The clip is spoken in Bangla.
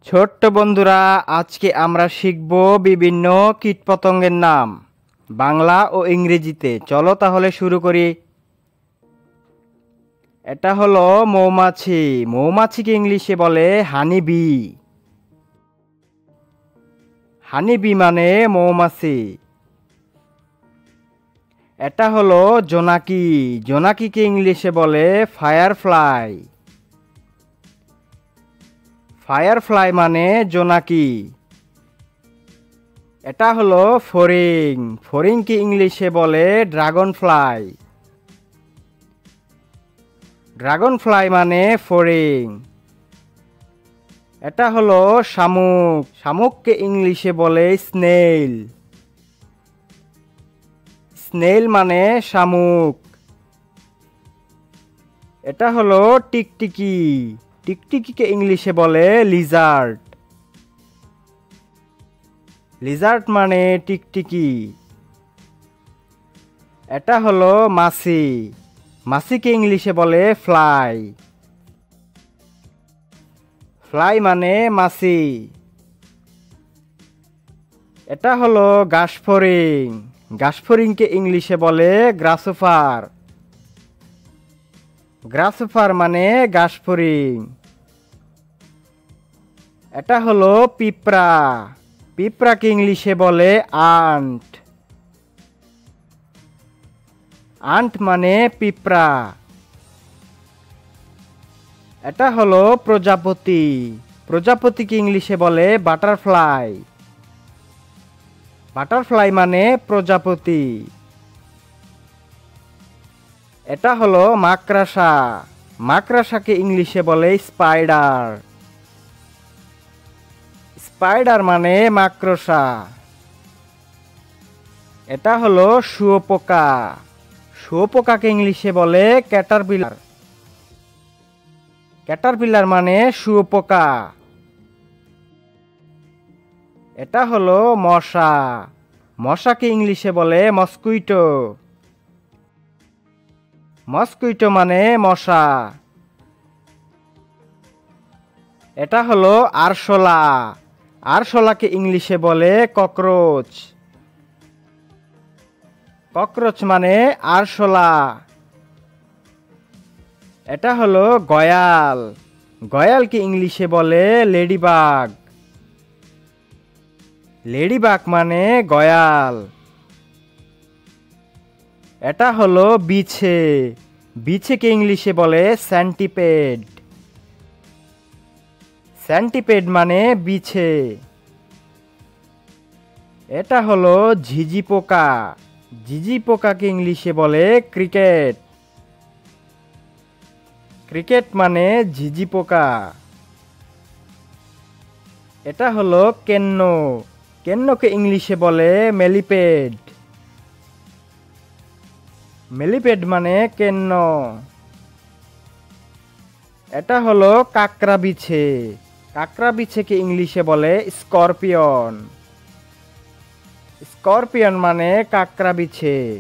ছোট্ট বন্ধুরা, আজকে আমরা শিখব বিভিন্ন কীটপতঙ্গের নাম বাংলা ও ইংরেজিতে। চলো তাহলে শুরু করি। এটা হলো মৌমাছি। মৌমাছিকে ইংলিশে বলে হানি বি। হানি বি মানে মৌমাছি। এটা হলো জোনাকি। জোনাকিকে ইংলিশে বলে ফায়ারফ্লাই। ফায়ারফ্লাই মানে জোনাকি। এটা হলো ফড়িং। ফড়িংকে ইংলিশে বলে ড্রাগন ফ্লাই। ড্রাগন ফ্লাই মানে ফড়িং। এটা হলো শামুক। শামুককে ইংলিশে বলে স্নেইল। স্নেইল মানে শামুক। এটা হলো টিকটিকি। টিকটিকিকে ইংলিশে বলে লিজার্ড। লিজার্ড মানে টিকটিকি। এটা হলো মাছি। মাছিকে ইংলিশে বলে ফ্লাই। ফ্লাই মানে মাছি। এটা হলো ঘাসফড়িং। ঘাসফড়িংকে ইংলিশে বলে গ্রাসহপার। গ্রাসহপার মানে ঘাসফড়িং। এটা হলো পিঁপড়া। পিঁপড়াকে ইংলিশে বলে আন্ট। আন্ট মানে পিঁপড়া। এটা হলো প্রজাপতি। প্রজাপতিকে ইংলিশে বলে বাটারফ্লাই। বাটারফ্লাই মানে প্রজাপতি। এটা হলো মাকড়সা। মাকড়সাকে ইংলিশে বলে স্পাইডার। স্পাইডার মানে মাকড়সা। এটা হলো শুঁয়োপোকা। শুঁয়োপোকাকে ইংলিশে বলে ক্যাটারপিলার। ক্যাটারপিলার মানে শুঁয়োপোকা। এটা হলো মশা। মশাকে ইংলিশে বলে মসকুইটো। মসকুইটো মানে মশা। এটা হলো আরশোলা। আরশোলাকে ইংলিশে বলে ককরোচ। ককরোচ মানে আরশোলা। এটা হলো গয়াল। গয়ালকে ইংলিশে বলে লেডিবাগ। লেডিবাগ মানে গয়াল। এটা হলো বিছে। বিছেকে ইংলিশে বলে সেন্টিপেড। সেন্টিপেড মানে বিছে। এটা হলো ঝিঝি পোকা। ঝিঝি পোকাকে ইংলিশে বলে ক্রিকেট। ক্রিকেট মানে ঝিঝি পোকা। এটা হলো কেন্ন। কেন্নকে ইংলিশে বলে মেলিপেড। মেলিপেড মানে কেন্ন। এটা হলো কাকড়া বিছে। কাকড়া বিছেকে ইংলিশে বলে স্করপিয়ন। স্করপিয়ন মানে কাকড়া বিছে।